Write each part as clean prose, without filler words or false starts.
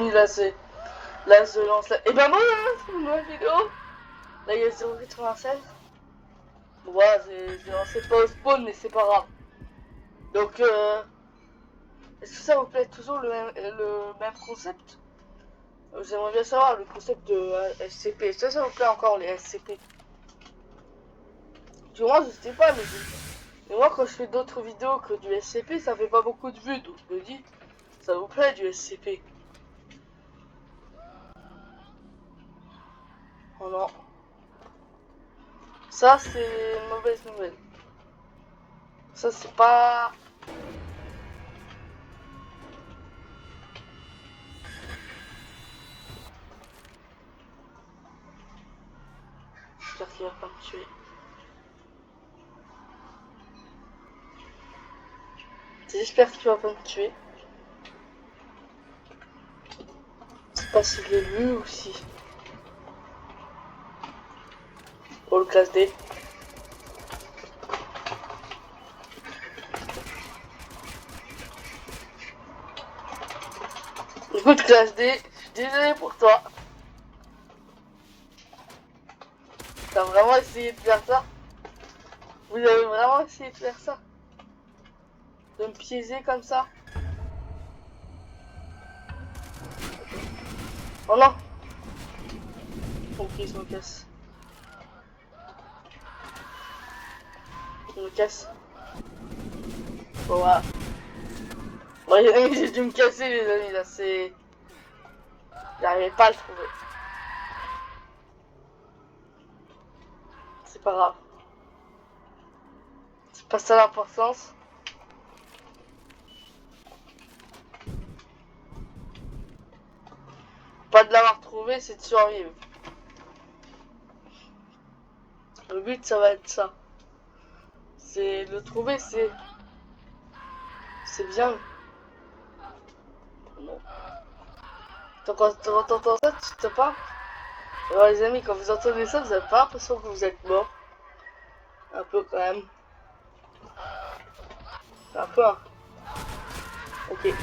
amis, là c'est... Là je lance la... Et ben voilà, c'est une nouvelle vidéo. Là il y a 0,96. Ouais, j'ai lancé pas au spawn, mais c'est pas grave. Donc est-ce que ça vous plaît toujours le même concept? J'aimerais bien savoir le concept de SCP. Est-ce que ça vous plaît encore les SCP? Du moins je sais pas, mais moi quand je fais d'autres vidéos que du SCP, ça fait pas beaucoup de vues. Donc je me dis, ça vous plaît du SCP? Oh non. Ça c'est une mauvaise nouvelle. Ça c'est pas... J'espère qu'il va pas me tuer. J'espère qu'il va pas me tuer. Je sais pas si je l'ai lu ou si... Oh le classe D. Écoute classe D, je suis désolé pour toi. T'as vraiment essayé de faire ça? Vous avez vraiment essayé de faire ça? De me piéger comme ça? Oh non! Ok, je me casse. Je me casse. Bon, voilà. Bon, les amis, j'ai dû me casser, les amis, là, c'est... J'arrivais pas à le trouver. C'est pas grave. C'est pas ça l'importance. Pas de l'avoir trouvé, c'est de survivre. Le but, ça va être ça. C'est le trouver, c'est... C'est bien. Non. Quand t'entends ça, tu te parles. Alors les amis, quand vous entendez ça, vous avez pas l'impression que vous êtes mort? Un peu quand même. Un peu, hein. Ok.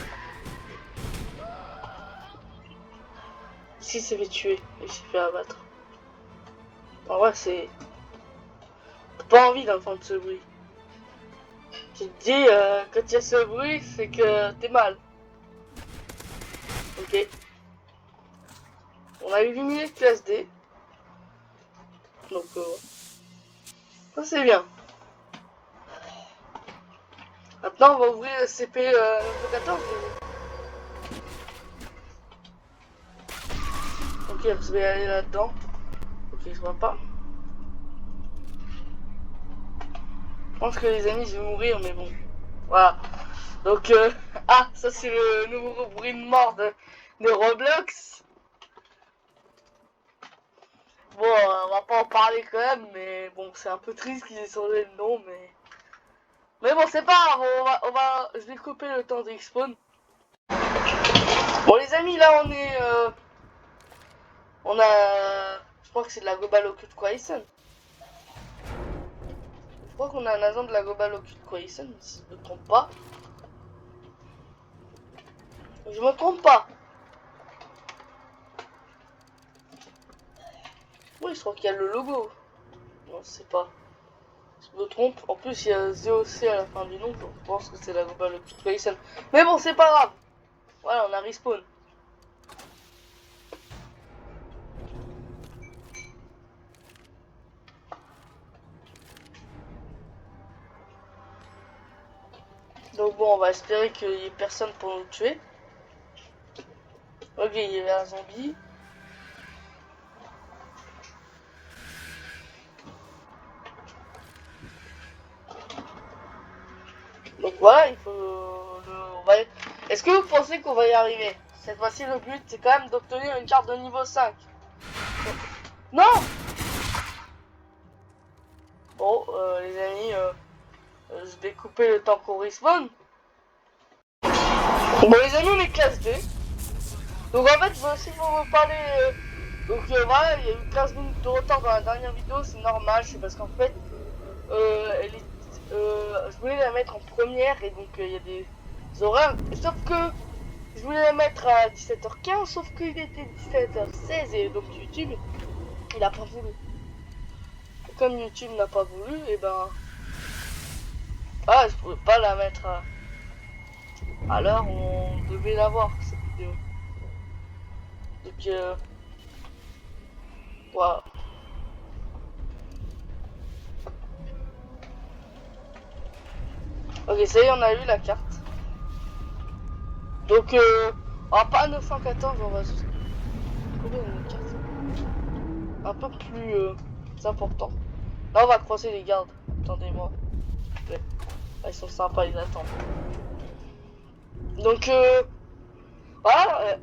Ici, c'est fait tuer. Il s'est fait abattre. En vrai, c'est... T'as pas envie d'entendre ce bruit. Tu te dis, quand il y a ce bruit, c'est que t'es mal. Ok. On a éliminé classe D. Donc, ça c'est bien. Maintenant, on va ouvrir le CP niveau 14. Ok, je vais aller là-dedans. Ok, je vois pas. Je pense que les amis, je vais mourir, mais bon. Voilà. Donc, ah, ça c'est le nouveau bruit de mort de Roblox. Bon, on va pas en parler quand même, mais bon, c'est un peu triste qu'ils aient changé le nom, mais... Mais bon, c'est pas grave, je vais couper le temps d'expawn. Bon, les amis, là, on a... Je crois que c'est de la Global Occult Coalition. Je crois qu'on a un agent de la Global Occult Coalition, si je me trompe pas. Je me trompe pas. Oui, je crois qu'il y a le logo. Non, je sais pas. Je me trompe. En plus, il y a ZOC à la fin du nom, donc je pense que c'est la Global Occult Coalition. Mais bon, c'est pas grave. Voilà, on a respawn. Donc bon, on va espérer qu'il n'y ait personne pour nous tuer. Ok, il y avait un zombie. Donc voilà, il faut... Est-ce que vous pensez qu'on va y arriver? Cette fois-ci, le but, c'est quand même d'obtenir une carte de niveau 5. Non! Bon, les amis, je vais couper le temps qu'on respawn. Bon, les amis, on est classe D. Donc en fait, je vais aussi vous parler... donc voilà, il y a eu 15 minutes de retard dans la dernière vidéo, c'est normal, c'est parce qu'en fait, je voulais la mettre en première et donc il y a des horaires. Sauf que Je voulais la mettre à 17h15, sauf qu'il était 17h16 et donc YouTube, il a pas voulu. Et comme YouTube n'a pas voulu, et ben... Ah, je pouvais pas la mettre à l'heure où on devait l'avoir, cette vidéo. Donc, voilà. Ok, ça y est, on a eu la carte. Donc, on va pas à 914, on va trouver une carte un peu plus important. Là, on va croiser les gardes. Attendez-moi. Ouais. Ah, ils sont sympas, ils attendent. Donc, voilà.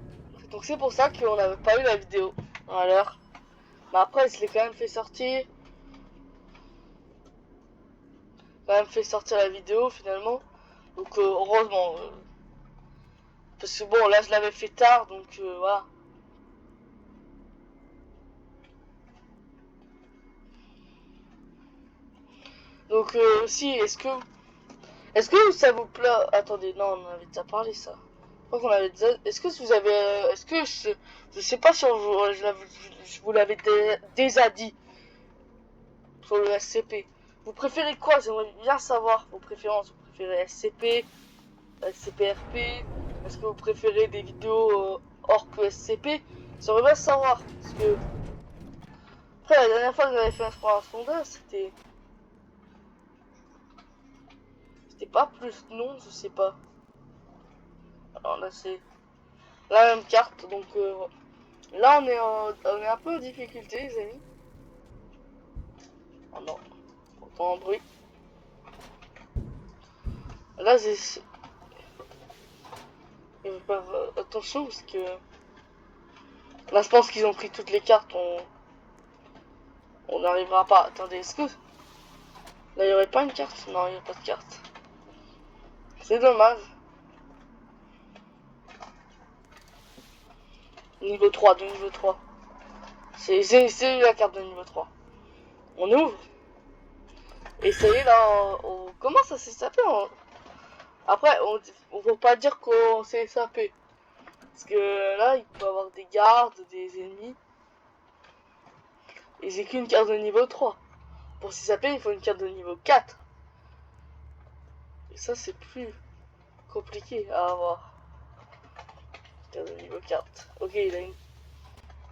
Donc, c'est pour ça qu'on n'avait pas eu la vidéo à l'heure. Mais après, je l'ai quand même fait sortir. Quand même fait sortir la vidéo finalement. Donc, heureusement. Parce que bon, là, je l'avais fait tard, donc voilà. Donc, aussi, est-ce que ça vous plaît? Attendez, non, on en avait déjà parlé ça. Je crois qu'on avait déjà... Est-ce que vous avez... Est-ce que je sais pas si je vous l'avais déjà dit sur le SCP. Vous préférez quoi? J'aimerais bien savoir vos préférences. Vous préférez SCP, SCP-RP? Est-ce que vous préférez des vidéos hors que SCP? J'aimerais bien savoir. Parce que... Après, la dernière fois que j'avais fait un sondage, c'était... C'était pas plus non, je sais pas. Alors là, c'est la même carte, donc... Là, on est un peu en difficulté, les amis. Oh non, pourtant un bruit. Là, j'ai... Attention, parce que... Là, je pense qu'ils ont pris toutes les cartes, on n'arrivera pas. Attendez, est-ce que... Là, il n'y aurait pas une carte? Non, il n'y a pas de carte. C'est dommage. Niveau 3, de niveau 3. C'est la carte de niveau 3. On ouvre. Et ça y est, là, on commence à s'échapper. Après, on ne peut pas dire qu'on s'est échappé. Parce que là, il peut y avoir des gardes, des ennemis. Et j'ai qu'une carte de niveau 3. Pour s'échapper, il faut une carte de niveau 4. Et ça, c'est plus compliqué à avoir. Carte de niveau 4. Ok, il a une...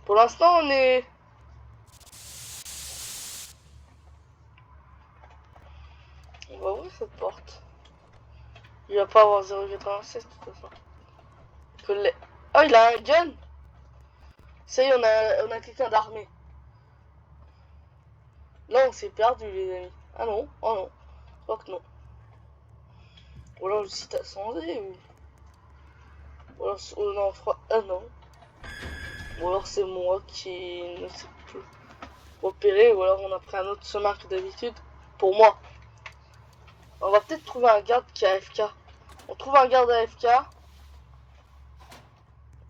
Pour l'instant, on est... On va ouvrir cette porte. Il va pas avoir 0,96 de toute façon. Oh, il a un gun. Ça y est, on a quelqu'un d'armé. Là, on s'est perdu, les amis. Ah non, oh non. Je crois que non. Ou alors le site a changé, ou alors, oh non, je crois... Ah non. Ou alors c'est moi qui ne sais plus repérer, ou alors on a pris un autre chemin que d'habitude. Pour moi. On va peut-être trouver un garde qui est AFK. On trouve un garde AFK.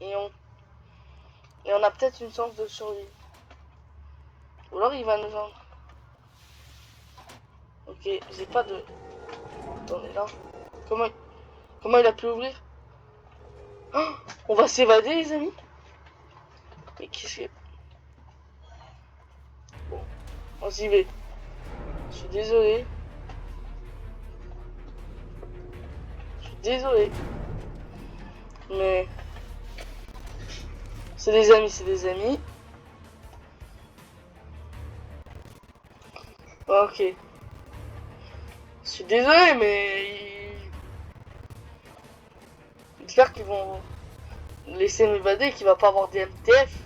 Et on a peut-être une chance de survie. Ou alors il va nous en... Ok, j'ai pas de... Attendez là. Comment il a pu ouvrir? Oh, on va s'évader, les amis. Mais qu'est-ce que... Bon, on s'y va. Je suis désolé. Je suis désolé. Mais... C'est des amis, c'est des amis. Ok. Je suis désolé, mais... J'espère qu'ils vont laisser m'évader, qu'il va pas avoir des MTF.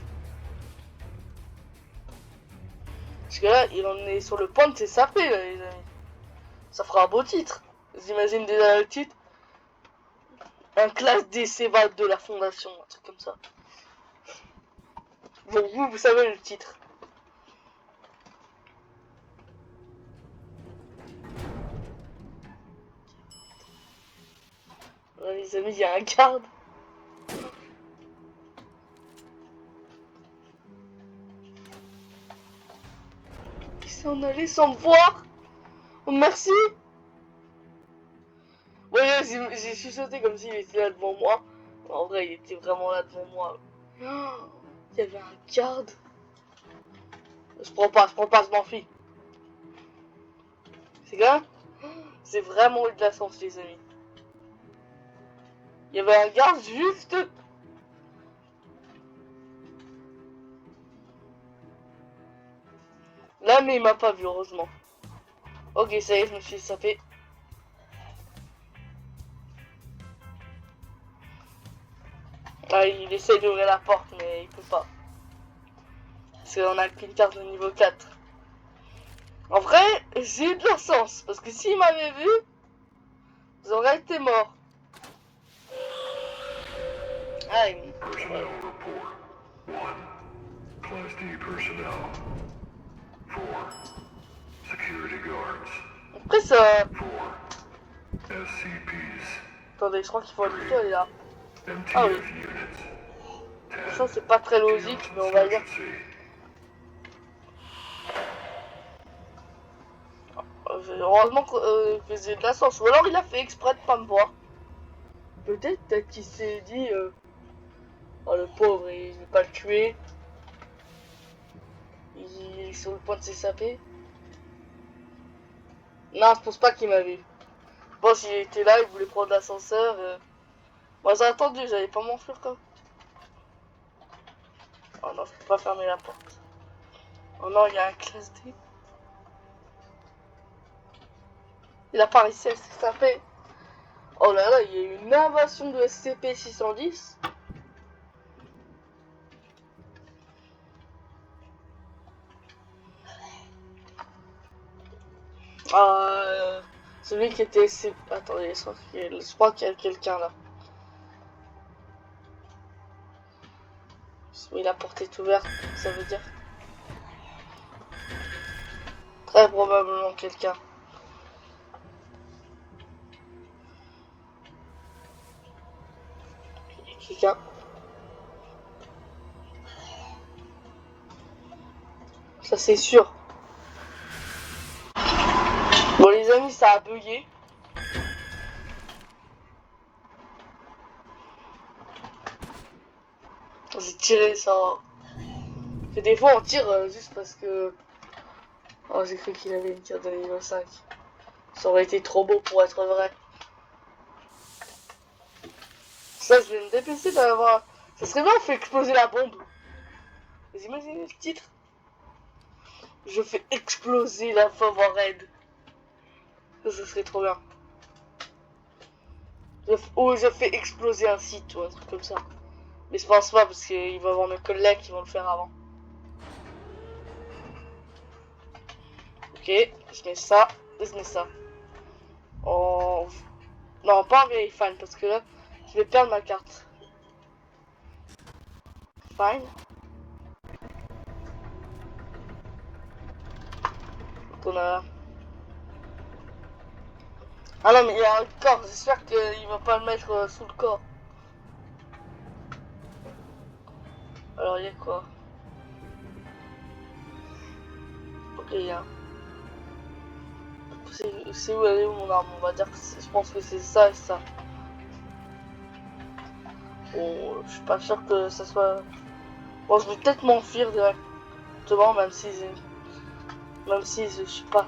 Parce que là, il en est sur le point de s'échapper, là, les amis. Ça fera un beau titre. J'imagine déjà le titre. Un classe D s'évade de la fondation, un truc comme ça. Bon, vous savez le titre. Ouais, les amis, il y a un garde. Il s'en allait sans me voir. Oh, merci. Ouais, j'ai chuchoté comme s'il était là devant moi. En vrai, il était vraiment là devant moi. Oh, il y avait un garde. Je prends pas, je m'enfuis. C'est quand même... C'est vraiment eu de la chance, les amis. Il y avait un garde juste... Là, mais il m'a pas vu, heureusement. Ok, ça y est, je me suis sapé. Ah, il essaye d'ouvrir la porte, mais il peut pas. Parce qu'on a qu'une carte de niveau 4. En vrai, j'ai eu de la chance. Parce que s'il m'avait vu, j'aurais été mort. Ah, il... Personnel report. 1. Class D personnel. 4. Security guards. Après ça... 4. SCPs. Attendez, je crois qu'il faut aller est là. MTF Ah oui. units. 10. Ça, c'est pas très logique, mais on va dire... Heureusement que j'ai de la chance. Ou alors il a fait exprès de pas me voir. Peut-être qu'il s'est dit... Oh, le pauvre, il veut pas le tuer. Il est sur le point de s'échapper. Non, je pense pas qu'il m'a vu. Bon, s'il était là, il voulait prendre l'ascenseur. Moi, j'ai attendu, j'allais pas m'enfuir comme. Oh non, je peux pas fermer la porte. Oh non, il y a un classe D. Il a pas réussi à s'échapper. Oh là là, il y a eu une invasion de SCP-610. Celui qui était... Attendez, je crois qu'il y a quelqu'un là. Oui, la porte est ouverte, ça veut dire. Très probablement quelqu'un. Quelqu'un. Ça c'est sûr. Bon les amis, ça a bugué. J'ai tiré ça. Et des fois on tire juste parce que... Oh, j'ai cru qu'il avait une carte de niveau 5. Ça aurait été trop beau pour être vrai. Ça, je vais me dépêcher d'avoir... Ça serait bien, on fait exploser la bombe. Vous imaginez le titre? Je fais exploser la Favorite. Ça serait trop bien. Ou je fais exploser un site ou un truc comme ça. Mais je pense pas parce qu'il va y avoir mes collègues qui vont le faire avant. Ok, je mets ça, je mets ça. Oh... Non, pas un Verifine parce que là, je vais perdre ma carte. Fine. Donc on a... Ah non, mais il y a un corps, j'espère qu'il va pas le mettre sous le corps. Alors il y a quoi? Ok, il y a... C'est où elle est où mon arme? On va dire que je pense que c'est ça et ça. Bon, je suis pas sûr que ça soit... Bon, je vais peut-être m'enfuir directement, même si je suis pas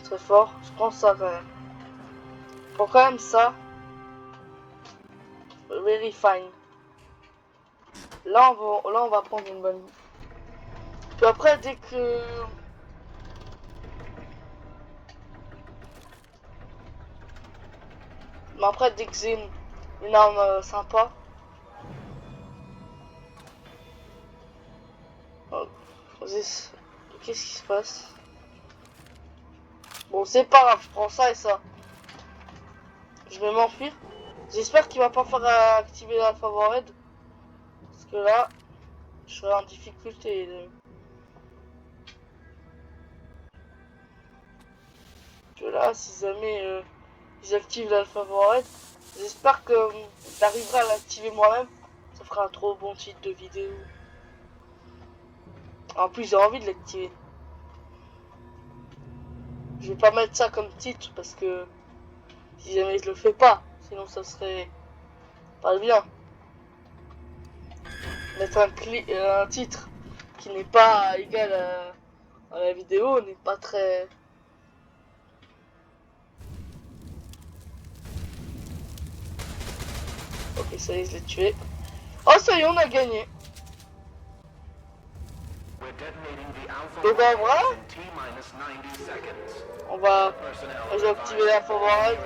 très fort. Je prends ça quand même. Je prends quand même ça. Very fine. Là on va prendre une bonne... Puis après, dès que... Mais après, dès que j'ai une arme sympa... Oh, qu'est-ce qui se passe? Bon, c'est pas grave, je prends ça et ça. Je vais m'enfuir. J'espère qu'il va pas faire activer la favorite. Parce que là, je serai en difficulté. Que là, si jamais ils activent l'alpha favorite, j'espère que j'arriverai à l'activer moi-même. Ça fera un trop bon titre de vidéo. En plus, j'ai envie de l'activer. Je vais pas mettre ça comme titre parce que si jamais je le fais pas, sinon ça serait Parle bien. Mettre un titre qui n'est pas égal à la vidéo n'est pas très... Ok, ça y est, je l'ai tué. Oh, ça y est, on a gagné. Donc bah voilà. On va... J'ai activé la favorable.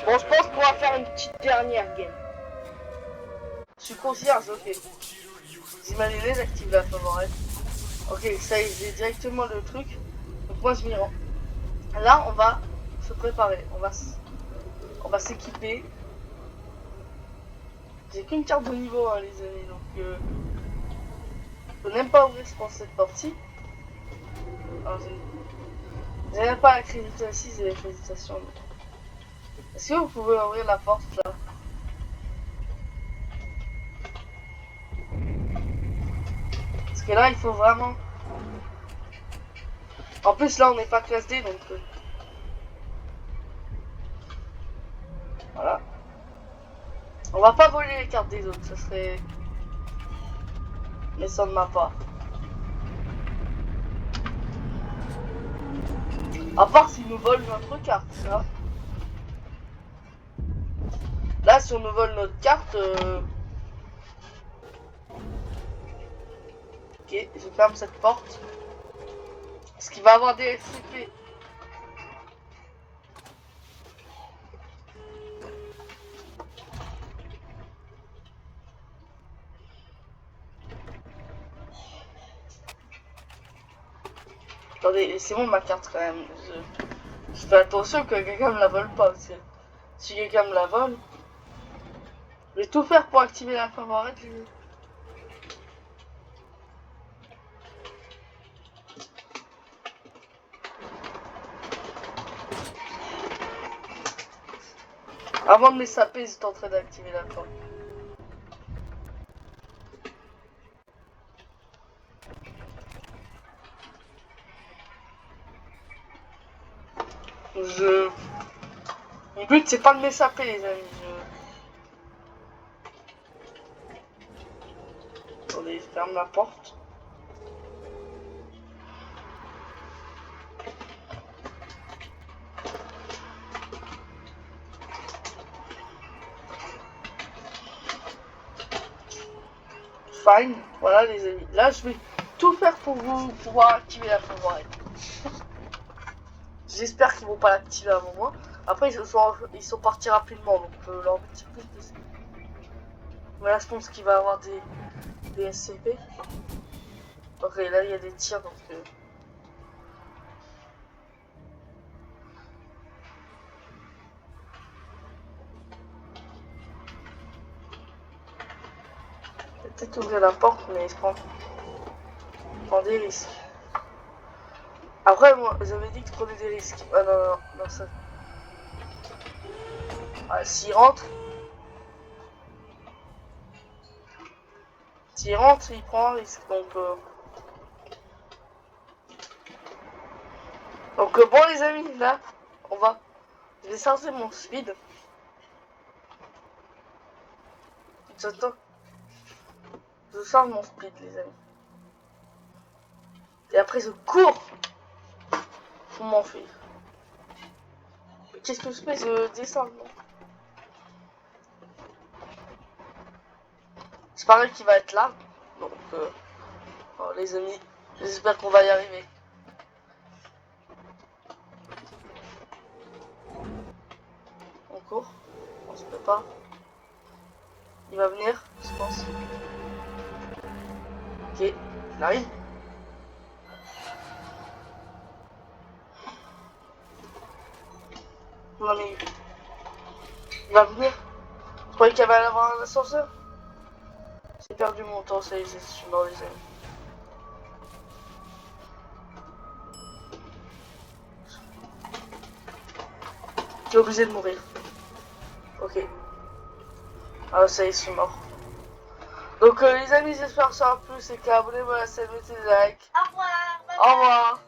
Bon, je pense qu'on va faire une petite dernière game. Je suis concierge, ok. J'imaginais, j'active la favorable. Ok, ça y est, j'ai directement le truc. Donc moi, je m'y rends. Là, on va se préparer. On va s'équiper. J'ai qu'une carte de niveau, hein, les amis. Donc, je peux même pas ouvrir, je pense, cette porte-ci. J'ai même pas l'accréditation ici, j'ai l'accréditation. Est-ce que vous pouvez ouvrir la porte là? Parce que là, il faut vraiment... En plus, là, on n'est pas classe D, donc... Voilà. On va pas voler les cartes des autres, ça serait... Mais ça ne m'a pas. À part s'ils nous volent notre carte, ça. Là, si on nous vole notre carte... Ok, je ferme cette porte. Parce qu'il va avoir des SCP. Attendez, laissez-moi ma carte quand même. Je fais attention que quelqu'un me la vole pas. Parce que si quelqu'un me la vole, je vais tout faire pour activer la favorite. Avant de les saper, ils étaient en train d'activer la porte. Mon but c'est pas de les saper, les amis. Attendez, je ferme la porte. Fine, voilà les amis. Là, je vais tout faire pour vous pouvoir activer la favorite. J'espère qu'ils vont pas l'activer avant moi. Après, ils sont partis rapidement, donc leur but c'est plus de... Mais là, je pense qu'il va avoir des SCP. Ok, là, il y a des tirs, donc... Peut-être ouvrir la porte, mais je prends des risques. Après, moi, j'avais dit que je prenais des risques. Ah non, ça... Ah, s'il rentre, il prend un risque. Donc bon les amis, là, je vais charger mon speed. J'attends. Je charge mon speed, les amis. Et après, je cours pour m'enfuir. Qu'est-ce que je fais? Je descends. C'est pareil qu'il va être là. Donc, oh, les amis, j'espère qu'on va y arriver. On court. On se peut pas. Il va venir, je pense. Ok, il arrive. Non mais... Il va venir. Je croyais qu'il y avait avoir un ascenseur. J'ai perdu mon temps, ça y est, je suis mort les amis. J'ai obligé de mourir. Ok. Ah ça y est, je suis mort. Donc les amis, j'espère que ça a plu, c'est qu'abonnez-vous à la chaîne, mettez des likes. Au revoir. Au revoir.